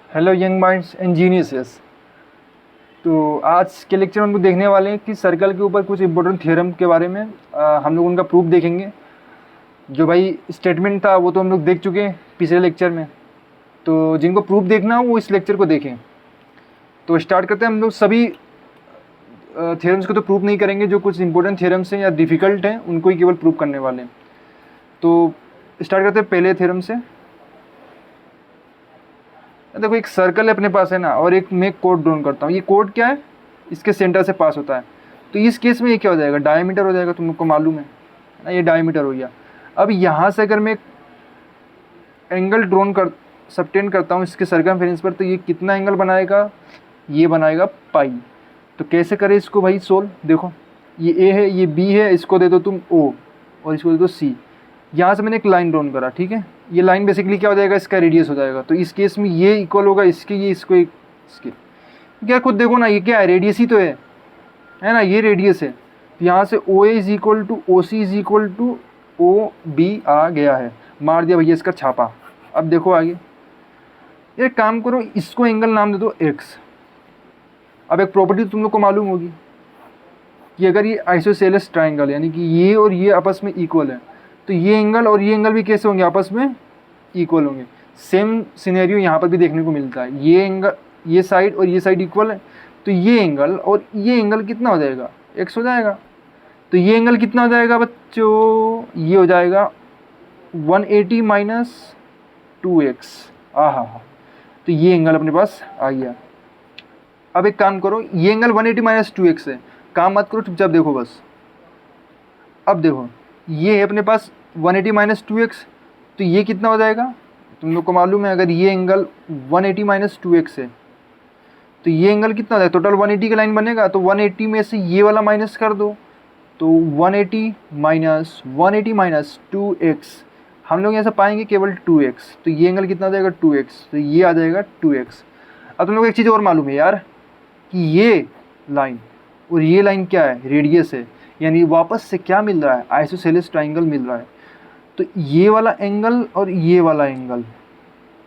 Hello young minds and geniuses. तो आज के लेक्चर में हम लोग देखने वाले हैं कि सर्कल के ऊपर कुछ इंपॉर्टेंट थ्योरम के बारे में हम लोग उनका प्रूफ देखेंगे। जो भाई स्टेटमेंट था वो तो हम लोग देख चुके हैं पिछले लेक्चर में, तो जिनको प्रूफ देखना हो वो इस लेक्चर को देखें। तो स्टार्ट करते हैं। हम लोग सभी थ्योरम्स को तो प्रूफ नहीं करेंगे, जो कुछ इंपॉर्टेंट थ्योरम्स हैं या डिफ़िकल्ट हैं उनको ही केवल प्रूफ करने वाले हैं। तो स्टार्ट करते हैं पहले थ्योरम से। देखो एक सर्कल है अपने पास है ना, और एक मैं कोड ड्रॉ करता हूँ। ये कोड क्या है, इसके सेंटर से पास होता है। तो इस केस में ये क्या हो जाएगा, डायमीटर हो जाएगा। तुम लोग को मालूम है ना, ये डायमीटर हो गया। अब यहाँ से अगर मैं एंगल सबटेंड करता हूँ इसके सर्कमफेरेंस पर, तो ये कितना एंगल बनाएगा, ये बनाएगा पाई। तो कैसे करें इसको भाई सोल्व। देखो ये ए है, ये बी है, इसको दे दो तुम ओ और इसको दे दो सी। यहाँ से मैंने एक लाइन ड्रॉन करा, ठीक है। ये लाइन बेसिकली क्या हो जाएगा, इसका रेडियस हो जाएगा। तो इस केस में ये इक्वल होगा इसके, ये इसको इसके। क्या खुद देखो ना, ये क्या है, रेडियस ही तो है ना, ये रेडियस है। तो यहाँ से O A is equal to O C is equal to O B आ गया है। मार दिया भैया इसका छापा। अब देखो आगे, एक काम करो, इसको एंगल नाम दे दो एक्स। अब एक प्रॉपर्टी तुम लोग को मालूम होगी कि अगर ये आइसोसेलेस ट्राइंगल यानी कि ये और ये आपस में इक्वल है, तो ये एंगल और ये एंगल भी कैसे होंगे, आपस में इक्वल होंगे। सेम सिनेरियो यहाँ पर भी देखने को मिलता है। ये एंगल, ये साइड और ये साइड इक्वल है, तो ये एंगल और ये एंगल कितना हो जाएगा, एक्स हो जाएगा। तो ये एंगल कितना हो जाएगा बच्चों, ये हो जाएगा 180 माइनस 2x। हाँ, तो ये एंगल अपने पास आ गया। अब एक काम करो, ये एंगल 180 माइनस 2x है, काम मत करो, चुपचाप देखो बस। अब देखो ये है अपने पास 180 माइनस 2x, तो ये कितना हो जाएगा, तुम लोग को मालूम है अगर ये एंगल 180 माइनस 2x है तो ये एंगल कितना हो जाएगा, टोटल 180 का लाइन बनेगा। तो 180 में से ये वाला माइनस कर दो, तो 180 माइनस 2x, हम लोग यहाँ से पाएंगे केवल 2x। तो ये एंगल कितना हो जाएगा 2x, तो ये आ जाएगा 2x। अब तुम लोग एक चीज़ और मालूम है यार कि ये लाइन और ये लाइन क्या है, रेडियस है। यानी वापस से क्या मिल रहा है, आइसोसेलेस ट्राइंगल मिल रहा है। तो ये वाला एंगल और ये वाला एंगल,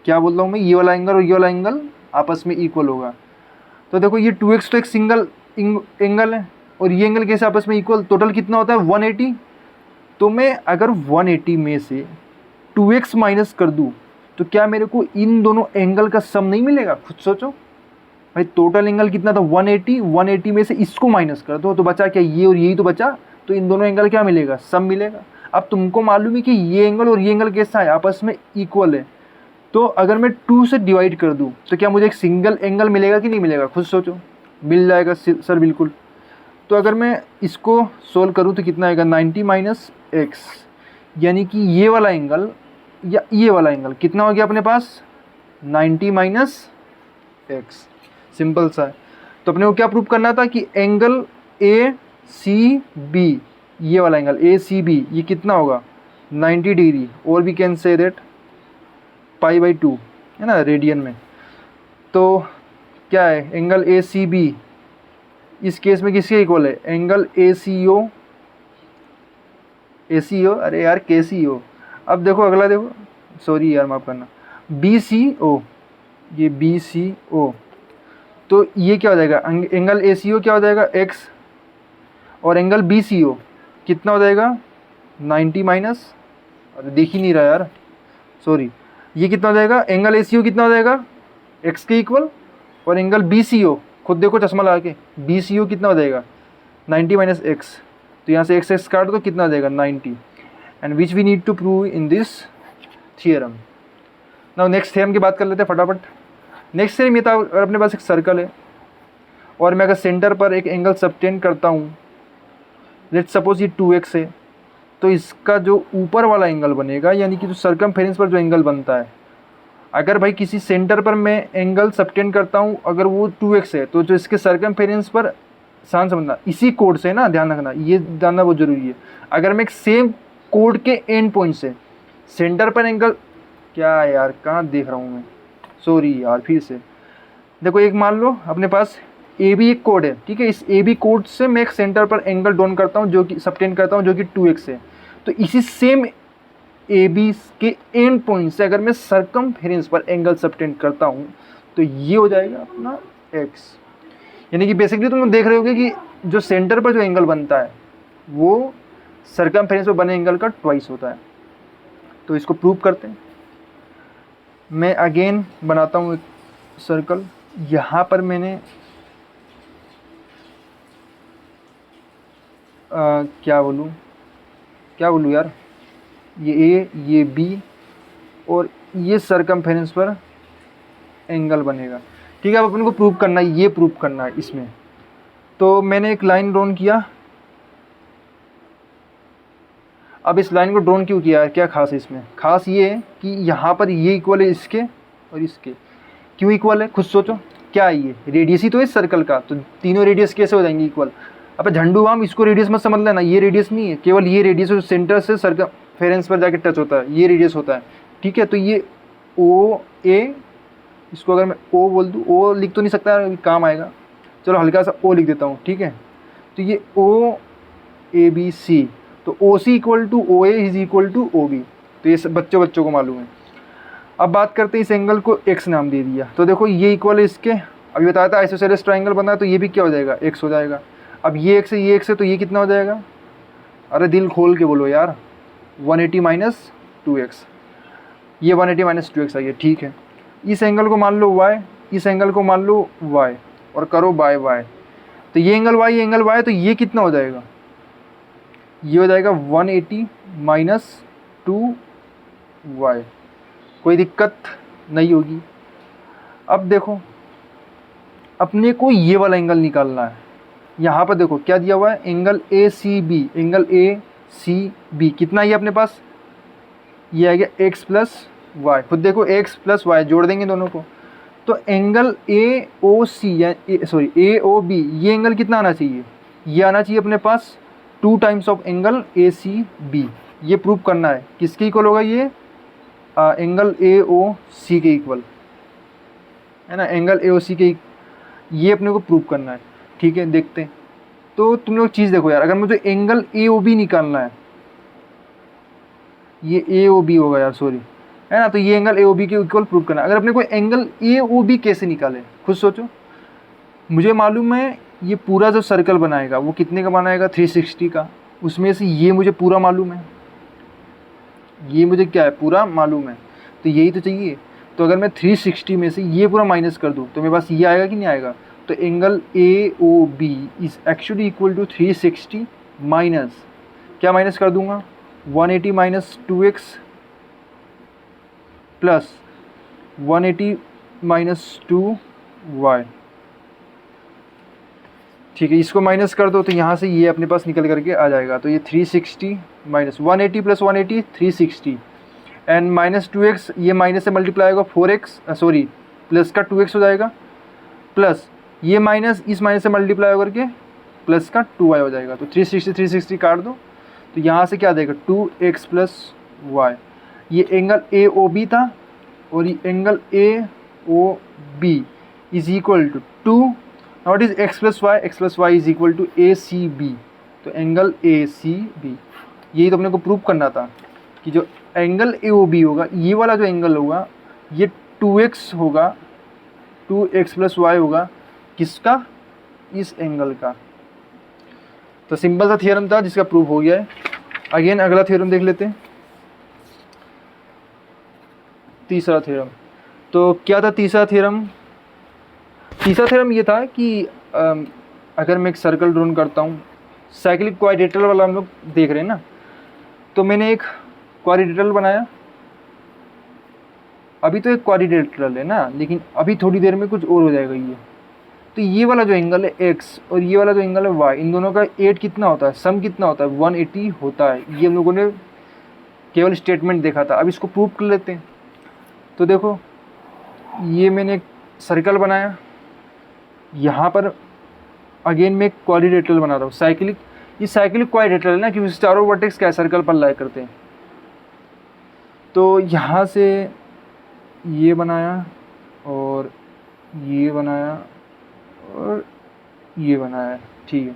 क्या बोल रहा हूँ मैं, ये वाला एंगल और ये वाला एंगल आपस में इक्वल होगा। तो देखो ये 2x तो एक सिंगल एंगल है और ये एंगल कैसे आपस में इक्वल, टोटल कितना होता है 180। तो मैं अगर 180 में से 2x माइनस कर दूँ तो क्या मेरे को इन दोनों एंगल का सम नहीं मिलेगा, खुद सोचो भाई। टोटल एंगल कितना था 180, 180 में से इसको माइनस कर दो तो बचा क्या, ये और यही तो बचा। तो इन दोनों एंगल क्या मिलेगा, सम मिलेगा। अब तुमको मालूम है कि ये एंगल और ये एंगल कैसा है, आपस में इक्वल है। तो अगर मैं 2 से डिवाइड कर दूं तो क्या मुझे एक सिंगल एंगल मिलेगा कि नहीं मिलेगा, खुद सोचो। मिल जाएगा सर, बिल्कुल। तो अगर मैं इसको सोल्व करूं तो कितना आएगा, 90 माइनस एक्स, यानी कि ये वाला एंगल या ये वाला एंगल कितना हो गया अपने पास, 90 माइनस एक्स। सिंपल सा है। तो अपने को क्या प्रूव करना था कि एंगल ए सी बी, ये वाला एंगल ए सी बी, ये कितना होगा 90 डिग्री, और वी कैन से दैट π/2 है ना रेडियन में। तो क्या है, एंगल ए सी बी इस केस में किसके इक्वल है, एंगल ए सी ओ, अरे यार के सी ओ। अब देखो अगला, देखो सॉरी यार माफ़ करना, बी सी ओ, ये बी सी ओ। तो ये क्या हो जाएगा, एंगल ए सी ओ क्या हो जाएगा x, और एंगल बी सी ओ कितना हो जाएगा 90 माइनस, अरे देख ही नहीं रहा यार, सॉरी। ये कितना हो जाएगा, एंगल ए सी ओ कितना हो जाएगा x के इक्वल, और एंगल बी सी ओ खुद देखो चश्मा लगा के, बी सी ओ कितना हो जाएगा 90 माइनस एक्स। तो यहाँ से x काट दो, कितना हो जाएगा 90, and which we need to prove in this theorem. Now next theorem की बात कर लेते हैं फटाफट। नेक्स्ट थियरम ये था, अगर अपने पास एक सर्कल है और मैं अगर सेंटर पर एक एंगल सबटेंड करता हूँ, लेट्स सपोज ये 2x है, तो इसका जो ऊपर वाला एंगल बनेगा, यानी कि जो सर्कमफेरेंस पर जो एंगल बनता है, अगर भाई किसी सेंटर पर मैं एंगल सबटेंड करता हूँ अगर वो 2x है, तो जो इसके सर्कमफेरेंस पर, ध्यान समझना इसी कोड से ना, ध्यान रखना, ये जानना बहुत ज़रूरी है। अगर मैं एक सेम कोड के एंड पॉइंट से सेंटर पर एंगल, क्या यार कहाँ देख रहा हूँ मैं, सॉरी यार फिर से देखो, एक मान लो अपने पास ए बी एक कोड है, ठीक है। इस ए बी कोड से मैं एक सेंटर पर एंगल ड्रॉन करता हूँ जो कि सबटेंड करता हूँ, जो कि 2x है। तो इसी सेम ए बी के एंड पॉइंट से अगर मैं सर्कमफेरेंस पर एंगल सबटेंड करता हूँ तो ये हो जाएगा अपना x। यानी कि बेसिकली तुम लोग देख रहे होगे कि जो सेंटर पर जो एंगल बनता है वो सर्कमफेरेंस पर बने एंगल का ट्वाइस होता है। तो इसको प्रूव करते हैं। मैं अगेन बनाता हूँ एक सर्कल। यहाँ पर मैंने क्या बोलूँ यार, ये ए, ये बी और ये सर्कमफेरेंस पर एंगल बनेगा। ठीक है, अब अपन को प्रूव करना है, ये प्रूव करना है इसमें। तो मैंने एक लाइन ड्रॉन किया। अब इस लाइन को ड्रॉन क्यों किया है, क्या खास है इसमें? खास ये है कि यहाँ पर ये इक्वल है इसके और इसके। क्यों इक्वल है खुद सोचो, क्या है ये? रेडियस ही तो है इस सर्कल का, तो तीनों रेडियस कैसे हो जाएंगे इक्वल? अब झंडू बाम इसको रेडियस मत समझ लेना, ये रेडियस नहीं है, केवल ये रेडियस जो सेंटर से सर्कमफेरेंस पर जाके टच होता है, ये रेडियस होता है। ठीक है, तो ये ओ ए, इसको अगर मैं ओ बोल दूँ, ओ लिख तो नहीं सकता, काम आएगा, चलो हल्का सा ओ लिख देता हूँ। ठीक है, तो ये ओ ए बी सी, तो O C equal to O A is equal to O B. तो ये सब बच्चों को मालूम है। अब बात करते हैं, इस एंगल को x नाम दे दिया, तो देखो ये इक्वल है इसके। अभी बताया था आइसोसेलेस ट्रायंगल बना है, तो ये भी क्या हो जाएगा, x हो जाएगा। अब ये x है तो ये कितना हो जाएगा? अरे दिल खोल के बोलो यार, 180 माइनस 2x। ये 180 माइनस 2x आई है। ठीक है, इस एंगल को मान लो y, इस एंगल को मान लो y और करो बाय y। तो ये एंगल y, ये एंगल y, तो ये कितना हो जाएगा? ये हो जाएगा 180 माइनस 2y। कोई दिक्कत नहीं होगी। अब देखो, अपने को ये वाला एंगल निकालना है। यहाँ पर देखो क्या दिया हुआ है, angle A C B. Angle A C B कितना ये अपने पास? ये आ गया x प्लस वाई। खुद देखो x प्लस वाई जोड़ देंगे दोनों को, तो एंगल ए ओ सी या ए ओ बी, ये एंगल कितना आना चाहिए? ये आना चाहिए अपने पास 2 times of angle A C B. ये प्रूव करना है, किसके इक्वल होगा ये? एंगल ए ओ सी के इक्वल है ना, एंगल ए ओ सी के, ये अपने को प्रूव करना है। ठीक है, देखते हैं। तो तुम लोग चीज़ देखो यार, अगर मुझे एंगल ए ओ बी निकालना है, ये ए ओ बी होगा यार, सॉरी, है ना, तो ये एंगल ए ओ बी के इक्वल प्रूव करना है। अगर अपने को एंगल ए ओ बी कैसे निकाले, खुद सोचो। मुझे मालूम है ये पूरा जो सर्कल बनाएगा वो कितने का बनाएगा, 360 का। उसमें से ये मुझे पूरा मालूम है, ये मुझे क्या है, पूरा मालूम है, तो यही तो चाहिए। तो अगर मैं 360 में से ये पूरा माइनस कर दूँ तो मेरे पास ये आएगा कि नहीं आएगा? तो angle A O B is actually equal to 360 minus, क्या माइनस कर दूंगा, 180 minus 2x plus 180 minus 2y। ठीक है, इसको माइनस कर दो तो यहाँ से ये अपने पास निकल करके आ जाएगा। तो ये 360 minus 180 plus 180 360 and minus 2x, ये माइनस से मल्टीप्लाई होगा 4x, सॉरी प्लस का 2x हो जाएगा, प्लस ये माइनस इस माइनस से मल्टीप्लाई होकर के प्लस का 2y हो जाएगा। तो 360 काट दो, तो यहाँ से क्या आ जाएगा 2x प्लस वाई। ये एंगल ए ओ बी था और ये angle A O B is equal to 2, not is x plus y is equal to A C B. तो एंगल ए सी बी, यही तो अपने को प्रूव करना था कि जो एंगल ए ओ बी होगा, ये वाला जो एंगल होगा ये 2x होगा, 2x प्लस वाई होगा, किसका, इस एंगल का। तो सिंपल सा थ्योरम था जिसका प्रूफ हो गया है। अगेन अगला थ्योरम देख लेते हैं, तीसरा थ्योरम। तो क्या था तीसरा थ्योरम? तीसरा थ्योरम ये था कि अगर मैं एक सर्कल ड्रॉन करता हूँ, साइक्लिक क्वाड्रिलेटरल वाला हम लोग देख रहे हैं ना, तो मैंने एक क्वाड्रिलेटरल बनाया। अभी तो एक क्वाड्रिलेटरल है ना, लेकिन अभी थोड़ी देर में कुछ और हो जाएगा ये। तो ये वाला जो एंगल है x और ये वाला जो एंगल है y, इन दोनों का 8 कितना होता है, सम कितना होता है, 180 होता है। ये हम लोगों ने केवल स्टेटमेंट देखा था, अब इसको प्रूव कर लेते हैं। तो देखो, ये मैंने एक सर्कल बनाया, यहाँ पर अगेन मैं एक क्वाड्रिलेटरल बना रहा हूँ, साइक्लिक। ये साइक्लिक क्वाड्रिलेटरल है ना, क्योंकि चारों वर्टेक्स क्या सर्कल पर लाई करते हैं। तो यहाँ से ये बनाया और ये बनाया और ये बनाया, ठीक है।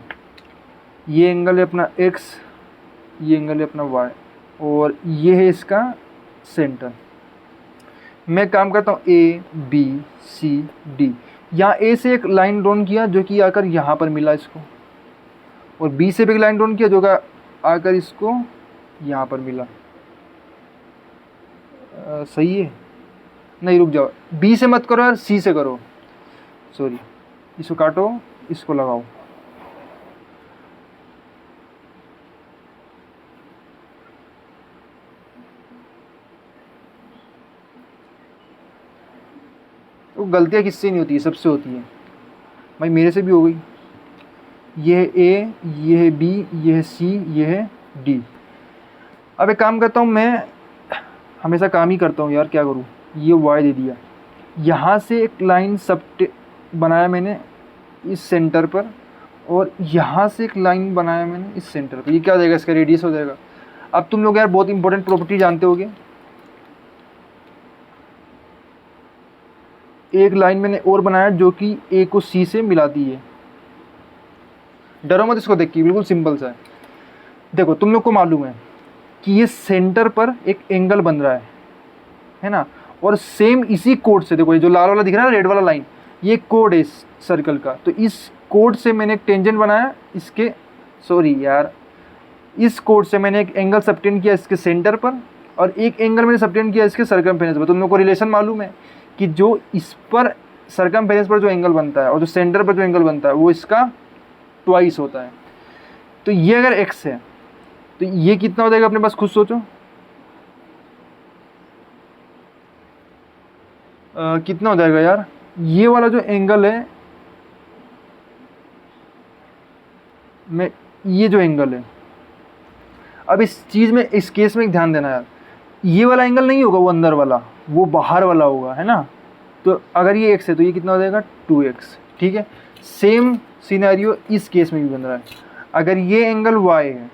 ये एंगल है अपना x, ये एंगल है अपना y और ये है इसका सेंटर। मैं काम करता हूँ ए बी सी डी, यहाँ ए से एक लाइन ड्रॉन किया जो कि आकर यहाँ पर मिला इसको, और बी से भी एक लाइन ड्रॉन किया जो कि आकर इसको यहाँ पर मिला। सही है? नहीं रुक जाओ, बी से मत करो यार, सी से करो, सॉरी, इसको काटो, इसको लगाओ। तो गलतियाँ किससे नहीं होती है, सबसे होती है भाई, मेरे से भी हो गई। ये है ए, ये है बी, ये है सी, ये है डी। अब एक काम करता हूँ, मैं हमेशा काम ही करता हूँ यार, क्या करूँ, ये वाई दे दिया, यहाँ से एक लाइन सब बनाया मैंने इस सेंटर पर, और यहाँ से एक लाइन बनाया मैंने इस सेंटर पर। ये क्या हो जाएगा, इसका रेडियस हो जाएगा। अब तुम लोग यार बहुत इंपॉर्टेंट प्रॉपर्टी जानते होगे, एक लाइन मैंने और बनाया जो कि ए को सी से मिलाती है। डरो मत इसको देख के, बिल्कुल सिंपल सा है। देखो तुम लोग को मालूम है कि ये सेंटर पर एक एंगल बन रहा है ना, और सेम इसी कोड से, देखो ये जो लाल वाला दिख रहा है, रेड वाला लाइन, ये कोड है इस सर्कल का। तो इस कोड से मैंने एक टेंजेंट बनाया इसके, सॉरी यार, इस कोड से मैंने एक एंगल सबटेंड किया इसके सेंटर पर, और एक एंगल मैंने सबटेंड किया इसके सरकमफेरेंस पर। तुम लोग को रिलेशन मालूम है कि जो इस पर सरकमफेरेंस पर जो एंगल बनता है और जो सेंटर पर जो एंगल बनता है वो इसका ट्वाइस होता है। तो ये अगर x है तो ये कितना हो जाएगा अपने पास, खुद सोचो। कितना हो जाएगा यार, ये वाला जो एंगल है, मैं ये जो एंगल है, अब इस चीज़ में, इस केस में ध्यान देना यार, ये वाला एंगल नहीं होगा वो अंदर वाला, वो बाहर वाला होगा, है ना। तो अगर ये x है तो ये कितना हो जाएगा 2x, ठीक है। सेम सिनेरियो इस केस में भी बन रहा है। अगर ये एंगल y है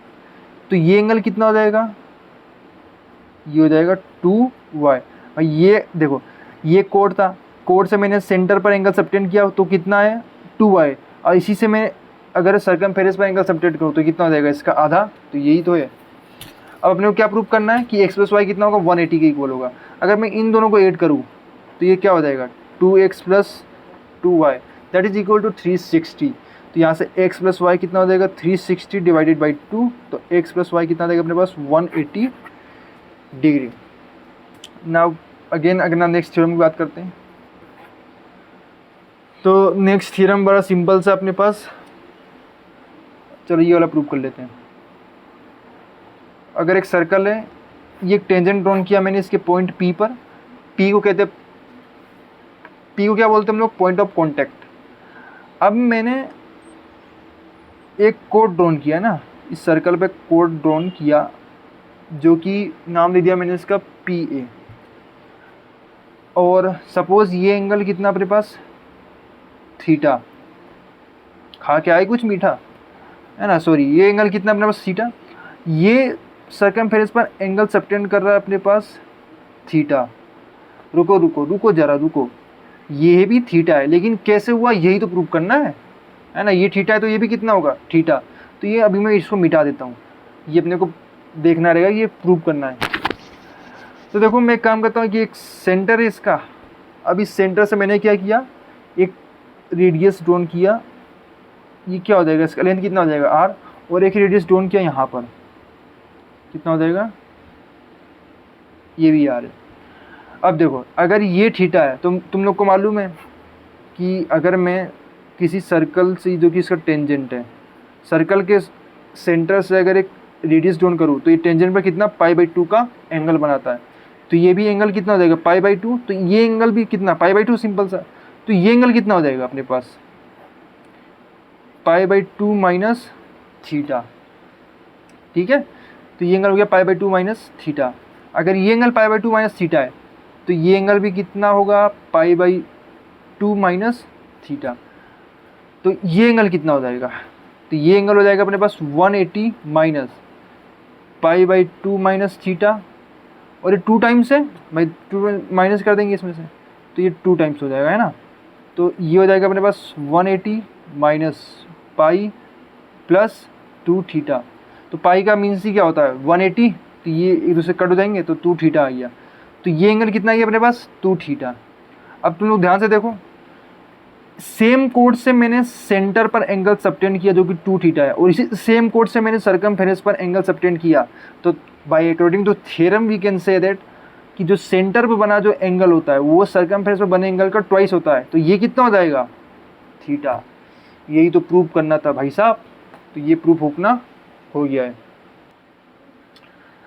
तो ये एंगल कितना हो जाएगा, ये हो जाएगा 2y। और ये देखो, ये कोड था, कोड से मैंने सेंटर पर एंगल सबटेंड किया तो कितना है 2y, और इसी से मैं अगर सरकमफेरेंस पर एंगल सबटेंड करूँ तो कितना हो जाएगा, इसका आधा। तो यही तो है। अब अपने को क्या प्रूव करना है कि x + y कितना होगा, 180 के इक्वल होगा। अगर मैं इन दोनों को ऐड करूँ तो ये क्या हो जाएगा, 2x + 2y that is equal to 360। तो यहाँ से x + y कितना हो जाएगा, 360 डिवाइडेड बाई 2। तो x + y कितना देगा अपने पास, 180 डिग्री। नाउ अगेन अगर ना नेक्स्ट थ्योरम की बात करते हैं, तो नेक्स्ट थ्योरम बड़ा सिंपल सा अपने पास, चलो ये वाला प्रूव कर लेते हैं। अगर एक सर्कल है, ये एक टेंजेंट ड्रॉन किया मैंने इसके पॉइंट P पर, P को कहते हैं, P को क्या बोलते हैं हम लोग, पॉइंट ऑफ कॉन्टैक्ट। अब मैंने एक कोड ड्रॉन किया ना, इस सर्कल पे कोड ड्रॉन किया जो कि नाम दे दिया मैंने इसका PA, और सपोज ये एंगल कितना अपने पास, थीटा। खा के आए कुछ मीठा, है ना, सॉरी, ये एंगल कितना अपने पास, थीटा। ये सरकमफेरेंस पर एंगल सबटेंड कर रहा है अपने पास थीटा। रुको रुको रुको जरा रुको, ये भी थीटा है, लेकिन कैसे हुआ यही तो प्रूव करना है ना। ये थीटा है तो ये भी कितना होगा, थीटा। तो ये अभी मैं इसको मिटा देता हूँ, ये अपने को देखना रहेगा, ये प्रूव करना है। तो देखो मैं एक काम करता हूँ कि एक सेंटर है इसका, अब इस सेंटर से मैंने क्या किया, एक रेडियस ड्रॉन किया, ये क्या हो जाएगा, इसका लेंथ कितना हो जाएगा r, और एक रेडियस ड्रॉन किया यहाँ पर, कितना हो जाएगा, ये भी r है। अब देखो अगर ये थीटा है तो तुम लोग को मालूम है कि अगर मैं किसी सर्कल से, जो कि इसका टेंजेंट है, सर्कल के सेंटर से अगर एक रेडियस ड्रॉन करूँ तो ये टेंजेंट पर कितना π/2 का एंगल बनाता है। तो ये भी एंगल कितना हो जाएगा, π/2। तो ये एंगल भी कितना, π/2, सिंपल सा। तो ये एंगल कितना हो जाएगा अपने पास, π/2 माइनस थीटा, ठीक है। तो ये एंगल हो गया π/2 माइनस थीटा। अगर ये एंगल π/2 माइनस थीटा है तो ये एंगल भी कितना होगा, π/2 माइनस थीटा। तो ये एंगल कितना हो जाएगा, तो ये एंगल हो जाएगा अपने पास 180 माइनस π/2 माइनस थीटा, और ये 2 टाइम्स है भाई, 2 माइनस कर देंगे इसमें से, तो ये 2 टाइम्स हो जाएगा, है ना। तो ये हो जाएगा अपने पास 180 माइनस पाई प्लस 2 थीटा। तो पाई का मीन्स ही क्या होता है, 180। तो ये एक दूसरे कट हो जाएंगे तो 2 थीटा आ गया। तो ये एंगल कितना है अपने पास 2 थीटा। अब तुम लोग ध्यान से देखो, सेम कोड से मैंने सेंटर पर एंगल सबटेंड किया जो कि 2 थीटा है, और इसी सेम कोड से मैंने सरकमफेरेंस पर एंगल सबटेंड किया। तो by according to theorem we can say that कि जो सेंटर पर बना जो एंगल होता है वो सरकमफेरेंस पर बने एंगल का ट्वाइस होता है। तो ये कितना हो जाएगा थीटा। यही तो प्रूव करना था भाई साहब, तो ये प्रूफ होना हो गया है।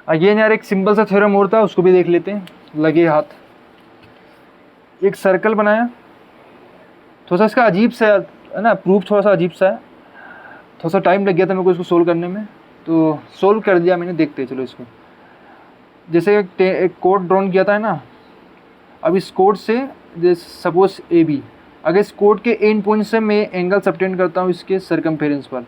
अगेन यार एक सिंपल सा थ्योरम और था, उसको भी देख लेते हैं। लगे हाथ, एक सर्कल बनाया, थोड़ा सा इसका अजीब सा है ना, प्रूफ थोड़ा सा अजीब सा है, थोड़ा सा टाइम लग गया था मेरे को इसको सोल्व करने में, तो सोल्व कर दिया मैंने। देखते हैं चलो इसको। जैसे एक कोड ड्रॉन किया था ना, अब इस कोड से जैसे सपोज ए बी, अगर इस कोड के एंड पॉइंट से मैं एंगल सबटेंड करता हूँ इसके सरकमफेरेंस पर,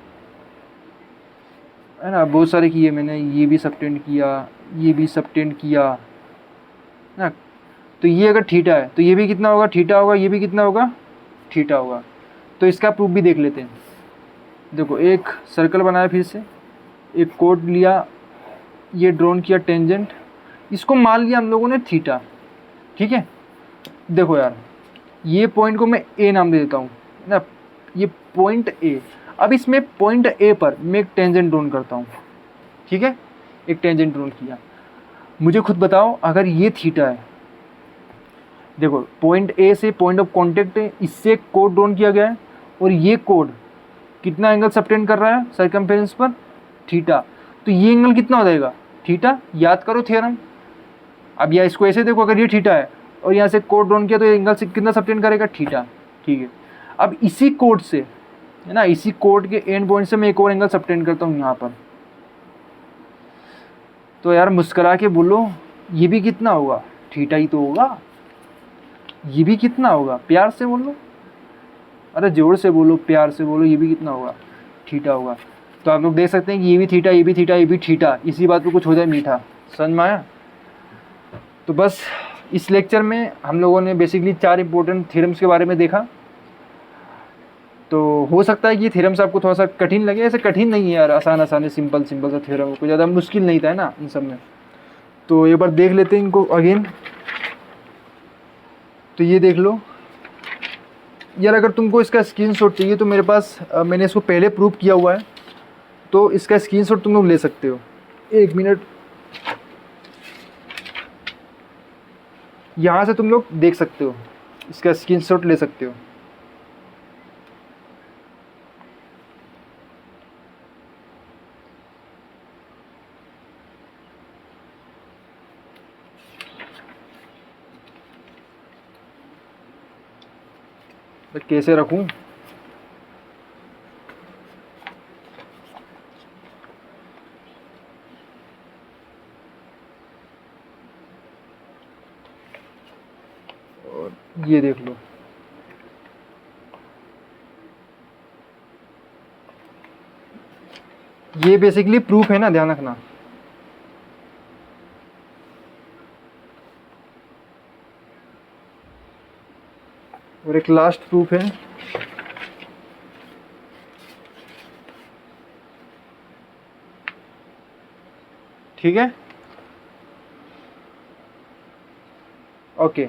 है ना, बहुत सारे किए मैंने, ये भी सबटेंड किया, ये भी सबटेंड किया ना, तो ये अगर थीटा है तो ये भी कितना होगा थीटा होगा, ये भी कितना होगा थीटा होगा। तो इसका प्रूफ भी देख लेते हैं। देखो एक सर्कल बनाया, फिर से एक कोड लिया, ये ड्रॉन किया टेंजेंट, इसको मान लिया हम लोगों ने थीटा, ठीक है। देखो यार ये पॉइंट को मैं ए नाम दे देता हूँ ना, ये पॉइंट ए। अब इसमें पॉइंट ए पर मैं एक टेंजेंट ड्रॉन करता हूँ, ठीक है, एक टेंजेंट ड्रॉन किया। मुझे खुद बताओ अगर ये थीटा है, देखो पॉइंट ए से पॉइंट ऑफ कांटेक्ट है, इससे कोड ड्रॉन किया गया है, और ये कोड कितना एंगल सबटेंड कर रहा है सरकमफेरेंस पर थीटा। तो ये एंगल कितना हो जाएगा थीटा। याद करो थ्योरम। अब या इसको ऐसे देखो, अगर ये थीटा है और यहाँ से कोड ड्रॉन किया तो ये एंगल से कितना सबटेंड करेगा थीटा, ठीक है। अब इसी कोड से, है ना, इसी कोड के एंड पॉइंट से मैं एक और एंगल सबटेंड करता हूँ यहाँ पर। तो यार मुस्कुरा के बोलो ये भी कितना होगा थीटा ही तो होगा। ये भी कितना होगा, प्यार से बोलो, अरे जोर से बोलो, प्यार से बोलो, ये भी कितना होगा थीटा होगा। तो आप लोग देख सकते हैं कि ये भी थीटा, ये भी थीटा, ये भी थीटा, इसी बात पे कुछ हो जाए मीठा। समझ में आया। तो बस इस लेक्चर में हम लोगों ने बेसिकली 4 इंपॉर्टेंट थ्योरम्स के बारे में देखा। तो हो सकता है कि ये थ्योरम्स आपको थोड़ा सा कठिन लगे, ऐसे कठिन नहीं है यार, आसान आसान सिंपल सिंपल सा थ्योरम, कोई ज़्यादा मुश्किल नहीं था, है ना इन सब में। तो एक बार देख लेते हैं इनको अगेन। तो ये देख लो यार, अगर तुमको इसका स्क्रीनशॉट चाहिए तो मेरे पास मैंने इसको पहले प्रूव किया हुआ है, तो इसका स्क्रीनशॉट तुम लोग ले सकते हो। 1 मिनट, यहाँ से तुम लोग देख सकते हो, इसका स्क्रीनशॉट ले सकते हो। तो कैसे रखूं, और ये देख लो, ये बेसिकली प्रूफ है ना, ध्यान रखना। और एक लास्ट प्रूफ है, ठीक है, ओके।